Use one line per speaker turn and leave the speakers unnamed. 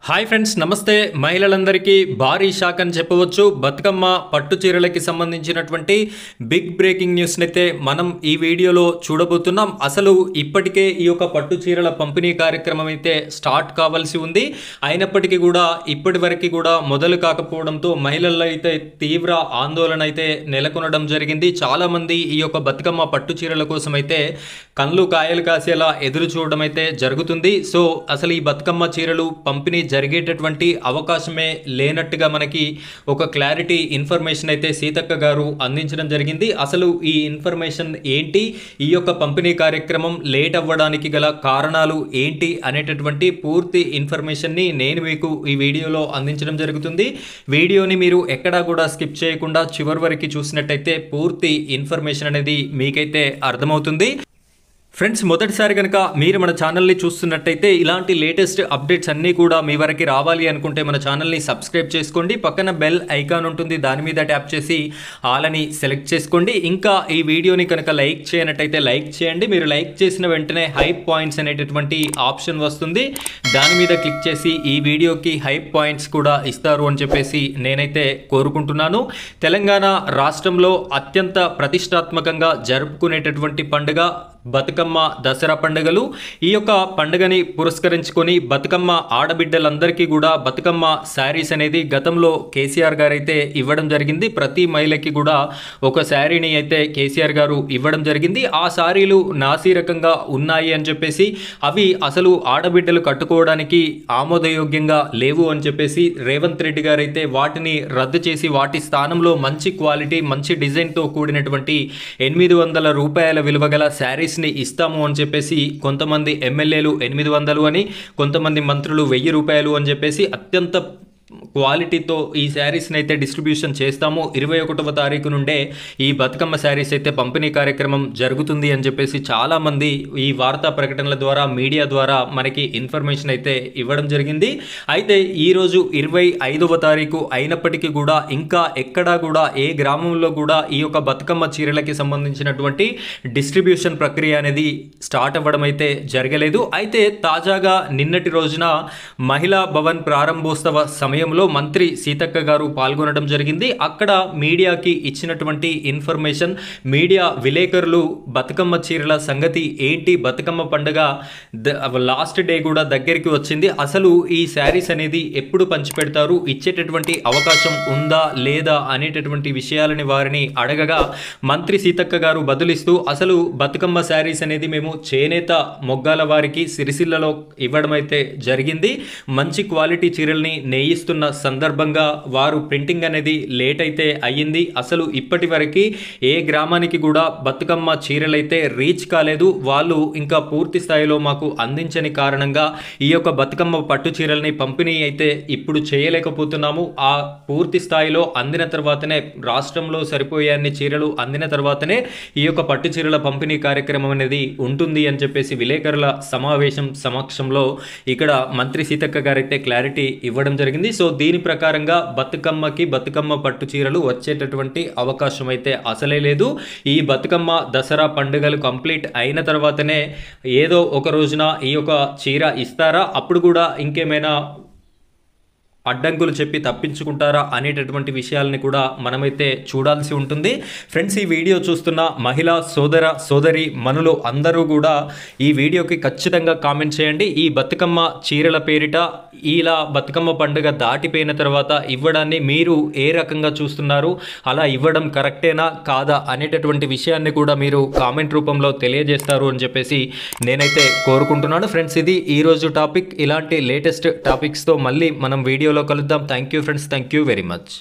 Hi friends, నమస్తే. మహిళలందరికీ భారీ షాక్ అని చెప్పవచ్చు. బతుకమ్మ పట్టు చీరలకి సంబంధించినటువంటి బిగ్ బ్రేకింగ్ న్యూస్ని అయితే మనం ఈ వీడియోలో చూడబోతున్నాం. అసలు ఇప్పటికే ఈ యొక్క పట్టు చీరల పంపిణీ కార్యక్రమం అయితే స్టార్ట్ కావాల్సి ఉంది. అయినప్పటికీ కూడా ఇప్పటి వరకు కూడా మొదలు కాకపోవడంతో మహిళల్లో అయితే తీవ్ర ఆందోళన అయితే నెలకొనడం జరిగింది. చాలామంది ఈ యొక్క బతుకమ్మ పట్టు చీరల కోసం అయితే కళ్ళు కాయలు కాసేలా ఎదురు చూడడం అయితే జరుగుతుంది. సో అసలు ఈ బతుకమ్మ చీరలు పంపిణీ జరిగేటటువంటి అవకాశమే లేనట్టుగా మనకి ఒక క్లారిటీ ఇన్ఫర్మేషన్ అయితే సీతక్క గారు అందించడం జరిగింది. అసలు ఈ ఇన్ఫర్మేషన్ ఏంటి, ఈ యొక్క పంపిణీ కార్యక్రమం లేట్ అవ్వడానికి గల కారణాలు ఏంటి అనేటటువంటి పూర్తి ఇన్ఫర్మేషన్ని నేను మీకు ఈ వీడియోలో అందించడం జరుగుతుంది. వీడియోని మీరు ఎక్కడా కూడా స్కిప్ చేయకుండా చివరి వరకు చూసినట్టయితే పూర్తి ఇన్ఫర్మేషన్ అనేది మీకైతే అర్థమవుతుంది. ఫ్రెండ్స్, మొదటిసారి కనుక మీరు మన ఛానల్ని చూస్తున్నట్టయితే ఇలాంటి లేటెస్ట్ అప్డేట్స్ అన్నీ కూడా మీ వరకు రావాలి అనుకుంటే మన ఛానల్ని సబ్స్క్రైబ్ చేసుకోండి. పక్కన బెల్ ఐకాన్ ఉంటుంది, దాని మీద ట్యాప్ చేసి ఆల్ అని సెలెక్ట్ చేసుకోండి. ఇంకా ఈ వీడియోని కనుక లైక్ చేయనట్టయితే లైక్ చేయండి. మీరు లైక్ చేసిన వెంటనే హైప్ పాయింట్స్ అనేటటువంటి ఆప్షన్ వస్తుంది, దాని మీద క్లిక్ చేసి ఈ వీడియోకి హైప్ పాయింట్స్ కూడా ఇస్తారు అని చెప్పేసి నేనైతే కోరుకుంటున్నాను. తెలంగాణ రాష్ట్రంలో అత్యంత ప్రతిష్టాత్మకంగా జరుపుకునేటటువంటి పండుగ బతుకమ్మ దసరా పండుగలు. ఈ యొక్క పండుగని పురస్కరించుకొని బతుకమ్మ ఆడబిడ్డలందరికీ కూడా బతుకమ్మ శారీస్ అనేది గతంలో కేసీఆర్ గారు అయితే ఇవ్వడం జరిగింది. ప్రతి మహిళకి కూడా ఒక శారీని అయితే కేసీఆర్ గారు ఇవ్వడం జరిగింది. ఆ శారీలు నాసీ రకంగా ఉన్నాయి అని చెప్పేసి, అవి అసలు ఆడబిడ్డలు కట్టుకోవడానికి ఆమోదయోగ్యంగా లేవు అని చెప్పేసి రేవంత్ రెడ్డి గారు అయితే వాటిని రద్దు చేసి వాటి స్థానంలో మంచి క్వాలిటీ మంచి డిజైన్తో కూడినటువంటి 800 రూపాయల విలువ గల శారీస్ ఇస్తాము అని చెప్పేసి కొంతమంది ఎమ్మెల్యేలు 800 అని, కొంతమంది మంత్రులు 1000 రూపాయలు అని చెప్పేసి అత్యంత క్వాలిటీతో ఈ శారీస్ని అయితే డిస్ట్రిబ్యూషన్ చేస్తాము. 21వ తారీఖు నుండే ఈ బతుకమ్మ శారీస్ అయితే పంపిణీ కార్యక్రమం జరుగుతుంది అని చెప్పేసి చాలామంది ఈ వార్తా ప్రకటనల ద్వారా మీడియా ద్వారా మనకి ఇన్ఫర్మేషన్ అయితే ఇవ్వడం జరిగింది. అయితే ఈరోజు 25వ తారీఖు అయినప్పటికీ కూడా ఇంకా ఎక్కడా కూడా ఏ గ్రామంలో కూడా ఈ యొక్క బతుకమ్మ చీరలకి సంబంధించినటువంటి డిస్ట్రిబ్యూషన్ ప్రక్రియ అనేది స్టార్ట్ అవ్వడం అయితే జరగలేదు. అయితే తాజాగా నిన్నటి రోజున మహిళా భవన్ ప్రారంభోత్సవ సమయంలో మంత్రి సీతక్క గారు పాల్గొనడం జరిగింది. అక్కడ మీడియాకి ఇచ్చినటువంటి ఇన్ఫర్మేషన్, మీడియా విలేకరులు బతుకమ్మ చీరల సంగతి ఏంటి, బతుకమ్మ పండుగ లాస్ట్ డే కూడా దగ్గరికి వచ్చింది, అసలు ఈ శారీస్ అనేది ఎప్పుడు పంచిపెడతారు, ఇచ్చేటటువంటి అవకాశం ఉందా లేదా అనేటటువంటి విషయాలని వారిని అడగగా మంత్రి సీతక్క గారు బదులిస్తూ అసలు బతుకమ్మ శారీస్ అనేది మేము చేనేత మొగ్గాల వారికి సిరిసిల్లలో ఇవ్వడం అయితే జరిగింది. మంచి క్వాలిటీ చీరల్ని నేయిస్తున్న సందర్భంగా వారు ప్రింటింగ్ అనేది లేట్ అయితే అయ్యింది. అసలు ఇప్పటి వరకు ఏ గ్రామానికి కూడా బతుకమ్మ చీరలైతే రీచ్ కాలేదు. వాళ్ళు ఇంకా పూర్తి స్థాయిలో మాకు అందించని కారణంగా ఈ యొక్క బతుకమ్మ పట్టు చీరల్ని పంపిణీ అయితే ఇప్పుడు చేయలేకపోతున్నాము. ఆ పూర్తి స్థాయిలో అందిన తర్వాతనే, రాష్ట్రంలో సరిపోయే అన్ని చీరలు అందిన తర్వాతనే ఈ యొక్క పట్టు చీరల పంపిణీ కార్యక్రమం అనేది ఉంటుంది అని చెప్పేసి విలేకరుల సమావేశం సమక్షంలో ఇక్కడ మంత్రి సీతక్క గారైతే క్లారిటీ ఇవ్వడం జరిగింది. సో దీని ప్రకారంగా బతుకమ్మ పట్టు చీరలు వచ్చేటటువంటి అవకాశం అయితే అసలే లేదు. ఈ బతుకమ్మ దసరా పండుగలు కంప్లీట్ అయిన తర్వాతనే ఏదో ఒక రోజున ఈ యొక్క చీర ఇస్తారా, అప్పుడు కూడా ఇంకేమైనా అడ్డంకులు చెప్పి తప్పించుకుంటారా అనేటటువంటి విషయాలని కూడా మనమైతే చూడాల్సి ఉంటుంది. ఫ్రెండ్స్, ఈ వీడియో చూస్తున్న మహిళా సోదరి మనులు అందరూ కూడా ఈ వీడియోకి ఖచ్చితంగా కామెంట్ చేయండి. ఈ బతుకమ్మ చీరల పేరిట ఇలా బతుకమ్మ పండుగ దాటిపోయిన తర్వాత ఇవ్వడాన్ని మీరు ఏ రకంగా చూస్తున్నారు, అలా ఇవ్వడం కరెక్టేనా కాదా అనేటటువంటి విషయాన్ని కూడా మీరు కామెంట్ రూపంలో తెలియజేస్తారు అని చెప్పేసి నేనైతే కోరుకుంటున్నాను. ఫ్రెండ్స్, ఇది ఈరోజు టాపిక్. ఇలాంటి లేటెస్ట్ టాపిక్స్తో మళ్ళీ మనం వీడియోలో కలుద్దాం. Thank you friends, thank you very much.